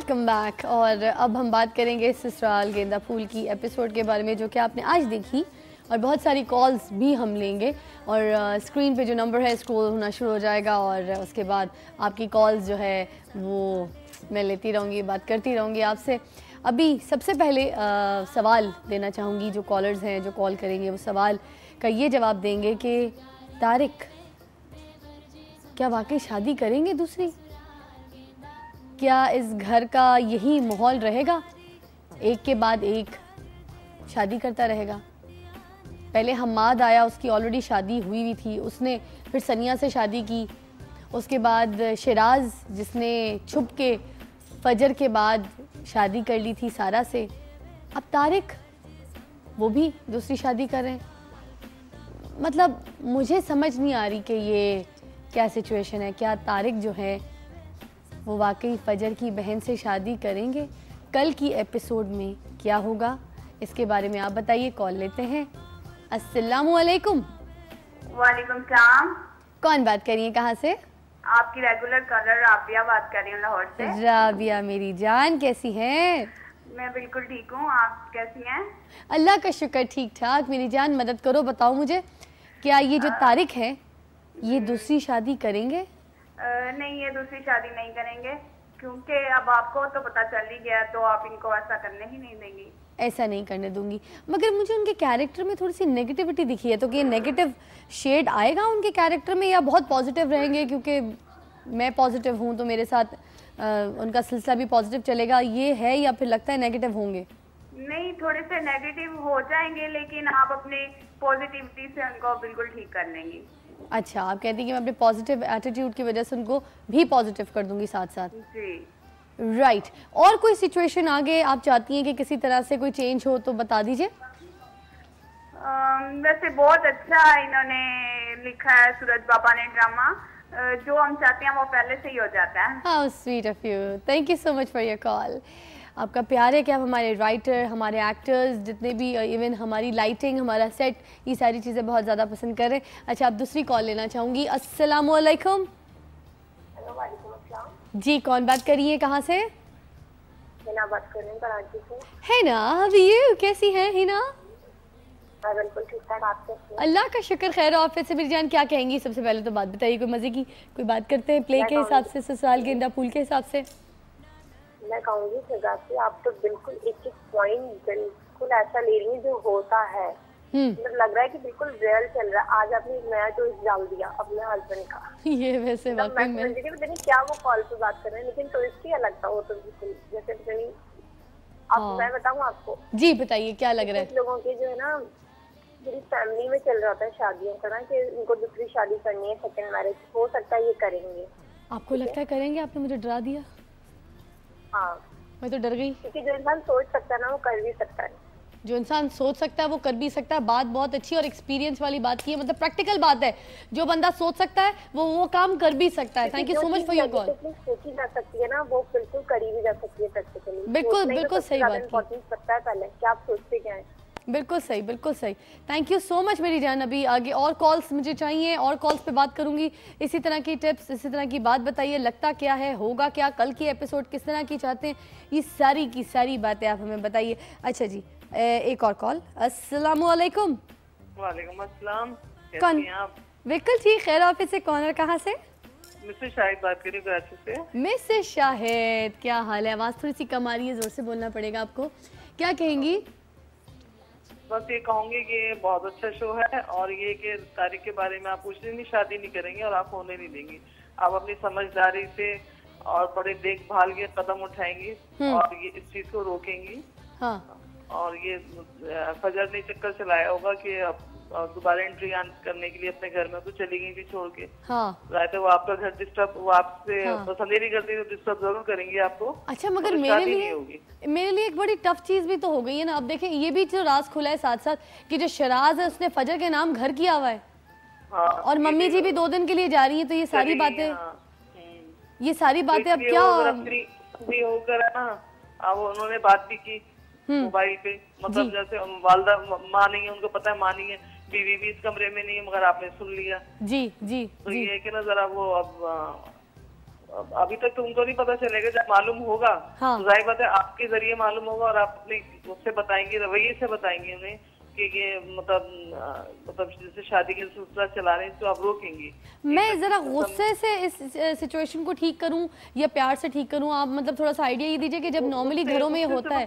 Welcome back. और अब हम बात करेंगे ससुराल गेंदा फूल की एपिसोड के बारे में जो कि आपने आज देखी, और बहुत सारी कॉल्स भी हम लेंगे और स्क्रीन पे जो नंबर है स्क्रॉल होना शुरू हो जाएगा और उसके बाद आपकी कॉल्स जो है वो मैं लेती रहूँगी, बात करती रहूँगी आपसे। अभी सबसे पहले सवाल देना चाहूँगी, जो कॉलर्स हैं जो कॉल करेंगे वो सवाल का ये जवाब देंगे कि तारिक क्या वाकई शादी करेंगे दूसरी? क्या इस घर का यही माहौल रहेगा, एक के बाद एक शादी करता रहेगा? पहले हम्माद आया, उसकी ऑलरेडी शादी हुई हुई थी, उसने फिर सनिया से शादी की। उसके बाद शिराज जिसने छुप के फजर के बाद शादी कर ली थी सारा से। अब तारिक वो भी दूसरी शादी कर रहे हैं। मतलब मुझे समझ नहीं आ रही कि ये क्या सिचुएशन है। क्या तारिक जो है वो वाकई फजर की बहन से शादी करेंगे? कल की एपिसोड में क्या होगा इसके बारे में आप बताइए। कॉल लेते हैं। अस्सलामु अलैकुम। वालेकुम सलाम। कौन बात कर रही है, कहाँ से? आपकी रेगुलर कॉलर राबिया बात कर रही हूँ, लाहौर से। राबिया मेरी जान, कैसी हैं? मैं बिल्कुल ठीक हूँ, आप कैसी हैं? अल्लाह का शुक्र, ठीक ठाक। मेरी जान मदद करो, बताओ मुझे, क्या ये जो तारिक है ये दूसरी शादी करेंगे? नहीं, ये दूसरी शादी नहीं करेंगे, क्योंकि अब आपको तो पता चल ही गया, तो आप इनको ऐसा करने ही नहीं देंगी। ऐसा नहीं करने दूंगी, मगर मुझे उनके कैरेक्टर में थोड़ी सी नेगेटिविटी दिखी है, तो कि नेगेटिव शेड आएगा उनके कैरेक्टर में या बहुत पॉजिटिव रहेंगे? क्योंकि मैं पॉजिटिव हूँ तो मेरे साथ उनका सिलसिला भी पॉजिटिव चलेगा, ये है या फिर लगता है नेगेटिव होंगे? नहीं, थोड़े से नेगेटिव हो जाएंगे, लेकिन आप अपने पॉजिटिविटी से उनको बिल्कुल ठीक कर लेंगी। अच्छा, आप कहती हैं कि मैं अपने पॉजिटिव एटीट्यूड की वजह से उनको भी पॉजिटिव कर दूंगी साथ साथ। जी राइट। और कोई सिचुएशन आगे आप चाहती हैं कि किसी तरह से कोई चेंज हो तो बता दीजिए। वैसे बहुत अच्छा इन्होंने लिखा है सूरज बाबा ने ड्रामा, जो हम चाहते हैं वो पहले से ही हो जाता है। How sweet of you, thank you so much for your call. आपका प्यार है कि आप हमारे राइटर, हमारे एक्टर्स, जितने भी, इवन हमारी लाइटिंग, हमारा सेट, ये सारी चीज़ें बहुत ज़्यादा पसंद कर रहे हैं। अच्छा, आप दूसरी कॉल लेना चाहूँगी। अस्सलामु अलैकुम। जी, कौन बात कर रही है, कहाँ से? हिना बात कर रही हूँ, कराची से। हिना, हाउ आर यू, कैसी हैं हिना? बिल्कुल ठीक ठाक, आप कैसी हैं? अल्लाह का शुक्र, खैर ऑफिस से। मेरी जान क्या कहेंगी? सबसे पहले तो बात बताइए, कोई मज़े की कोई बात करते हैं प्ले के हिसाब से, ससुराल गेंदा फूल के हिसाब से। मैं कहूँगी सजाती, आप तो बिल्कुल एक एक पॉइंट बिल्कुल ऐसा ले रही है जो होता है। मतलब लग रहा है कि बिल्कुल रियल चल रहा है। आज आपने एक नया ट्विस्ट डाल दिया अपने हस्बैंड का। ये वैसे वाकई में पता नहीं क्या वो कॉल पे बात कर रहे हैं, लेकिन ट्विस्ट ही अलग था वो तो बिल्कुल। जैसे पता नहीं, अब मैं बताऊँ आपको? जी बताइए, क्या लग रहा है? कुछ लोगों के जो है ना, मेरी फैमिली में चल रहा था शादियों का ना, कि उनको दूसरी शादी करनी है, सेकंड मैरिज। हो सकता है ये करेंगे। आपको लगता है करेंगे? आपने मुझे डरा दिया। हाँ, मैं तो डर गई। क्योंकि जो इंसान सोच सकता है ना वो कर भी सकता है। जो इंसान सोच सकता है वो कर भी सकता है। बात बहुत अच्छी और एक्सपीरियंस वाली बात की है, मतलब प्रैक्टिकल बात है। जो बंदा सोच सकता है वो काम कर भी सकता है। Thank you so much for your call. सोची जा सकती है ना, वो बिल्कुल करी भी जा सकती है प्रैक्टिकली। बिल्कुल बिल्कुल सही बात की। इंपॉर्टेंस रखता है पहले कि आप सोचते क्या है। बिल्कुल सही, बिल्कुल सही। थैंक यू सो मच मेरी जान। अभी आगे और कॉल्स मुझे चाहिए, और कॉल्स पे बात करूंगी। इसी तरह की टिप्स, इसी तरह की बात बताइए, लगता क्या है, होगा क्या, कल की एपिसोड किस तरह की चाहते हैं, ये सारी की सारी बातें आप हमें बताइए। अच्छा जी, एक और कॉल। अस्सलामु अलैकुम। वालेकुम अस्सलाम। कौन? बिल्कुल ठीक, खैर ऑफिस से। कौन और कहाँ से? मिसेस शाहिद बात कर रही हूँ, कराची से। मिसेस शाहिद, क्या हाल है? आवाज़ थोड़ी सी कम आ रही है, जोर से बोलना पड़ेगा आपको। क्या कहेंगी? बस ये कहूँगी कि बहुत अच्छा शो है, और ये कि तारीख के बारे में आप कुछ दिन शादी नहीं करेंगे और आप होने नहीं देंगी। आप अपनी समझदारी से और बड़े देखभाल के कदम उठाएंगी और ये इस चीज को रोकेंगी। हाँ। और ये फजर ने चक्कर चलाया होगा कि दोबारा एंट्री करने के लिए अपने घर में, तो चली गई थी छोड़ के। हाँ। तो वो आपका घर डिस्टर्ब, वो आपसे पसंद ही नहीं करती, तो डिस्टर्ब जरूर करेंगे आपको। अच्छा, मगर मेरे लिए एक बड़ी टफ चीज भी तो हो गई है ना। अब देखें, ये भी जो राज खुला है साथ साथ कि जो शराज है उसने फजर के नाम घर किया हुआ है। हाँ, और मम्मी जी भी 2 दिन के लिए जा रही है, तो ये सारी बातें, ये सारी बातें अब क्या होकर ना। अब उन्होंने बात भी की मोबाइल पे, मतलब जैसे वालदा माँ नहीं है, उनको पता है माँ नहीं है, बीवी भी इस कमरे में नहीं है, मगर आपने सुन लिया। जी जी तो जी। ये है कि ना जरा वो अब अभी तक तो उनको नहीं पता चलेगा, जब मालूम होगा हाँ। तो जाहिर बात है आपके जरिए मालूम होगा और आप अपने उससे बताएंगे, रवैये से बताएंगे उन्हें कि ये मतलब जैसे शादी के सिलसिला चला रहे हैं तो आप रोकेंगी। मैं जरा गुस्से से इस सिचुएशन को ठीक करूं या प्यार से ठीक करूं, आप मतलब थोड़ा सा आइडिया ये दीजिए कि जब नॉर्मली घरों में ये होता है।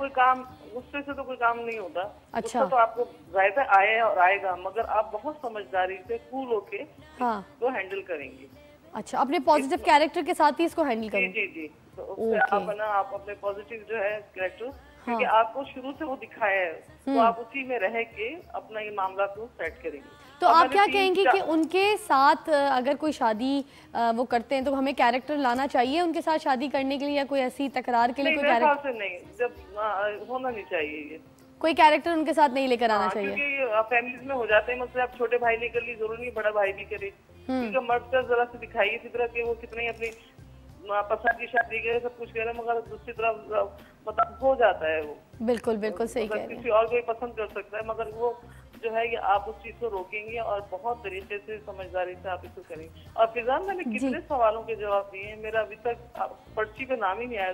गुस्से से तो कोई काम नहीं होता। अच्छा। तो आपको जाहिर आए और आएगा, मगर आप बहुत समझदारी से कूल होके हाँ। तो हैंडल करेंगे। अच्छा, अपने पॉजिटिव कैरेक्टर के साथ ही इसको हैंडल करूं। जी जी, तो उससे आप ना आप अपने पॉजिटिव जो है कैरेक्टर, क्योंकि आपको शुरू से वो दिखाया है, तो आप उसी में रह के अपना ये मामला को सेट करेंगे। तो आप क्या कहेंगी कि उनके साथ अगर कोई शादी वो करते हैं तो हमें कैरेक्टर लाना चाहिए उनके साथ शादी करने के लिए, या कोई ऐसी तकरार के लिए कोई कैरेक्टर? नहीं, जब होना नहीं चाहिए ये, कोई कैरेक्टर उनके साथ नहीं लेकर आना चाहिए, क्योंकि फैमिलीज में हो जाते हैं। मतलब आप छोटे भाई ने कर ली, जरूरी नहीं बड़ा भाई भी करे, क्योंकि मर्द का जरा से दिखाइए फितरत के वो कितनी अपनी पसंद की शादी करे, सब कुछ करे, मगर दूसरी तरफ मतलब हो जाता है वो। बिल्कुल बिल्कुल सही कह रहे हैं। किसी और कोई पसंद कर सकता है, मगर वो जो है ये आप उस चीज को रोकेंगे और बहुत तरीके से समझदारी से आप इसको करेंगे। और फिजान, मैंने कितने सवालों के जवाब दिए हैं, मेरा अभी तक पर्ची पे नाम ही नहीं आया।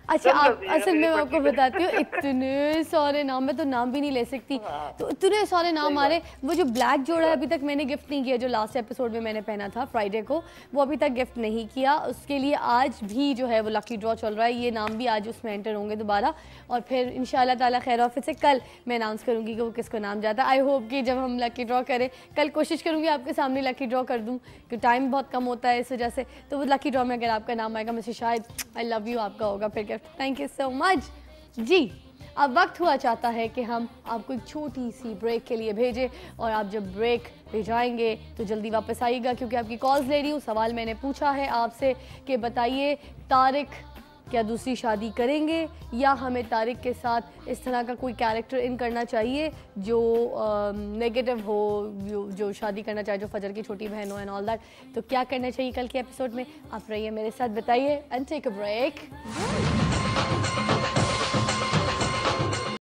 अच्छा, आप असल में आपको बताती हूँ, इतने सारे नाम, मैं तो नाम भी नहीं ले सकती। हाँ। तो इतने सारे नाम आ रहे। वो जो ब्लैक जोड़ा है अभी तक मैंने गिफ्ट नहीं किया, जो लास्ट एपिसोड में मैंने पहना था फ्राइडे को, वो अभी तक गिफ्ट नहीं किया। उसके लिए आज भी जो है वो लकी ड्रॉ चल रहा है, ये नाम भी आज उसमें एंटर होंगे दोबारा, और फिर इंशाल्लाह ताला खैर और फिर से कल मैं अनाउंस करूँगी कि वो किसको नाम जाता है। आई होप कि जब हम लकी ड्रॉ करें, कल कोशिश करूँगी आपके सामने लकी ड्रॉ कर दूँ, क्योंकि टाइम बहुत कम होता है इस वजह से। तो वो लकी ड्रॉ में अगर आपका नाम आएगा, मुझे शायद आई लव यू आपका होगा फिर gift. Thank you so much ji. अब वक्त हुआ चाहता है कि हम आपको एक छोटी सी ब्रेक के लिए भेजें, और आप जब ब्रेक पे जाएंगे तो जल्दी वापस आइएगा, क्योंकि आपकी कॉल्स ले रही हूँ। सवाल मैंने पूछा है आपसे कि बताइए, तारिक क्या दूसरी शादी करेंगे, या हमें तारिक के साथ इस तरह का कोई कैरेक्टर इन करना चाहिए जो नेगेटिव हो, जो शादी करना चाहे, जो फजर की छोटी बहन हो एंड ऑल दैट। तो क्या करना चाहिए कल के एपिसोड में? आप रहिए मेरे साथ, बताइए एंड टेक अ ब्रेक।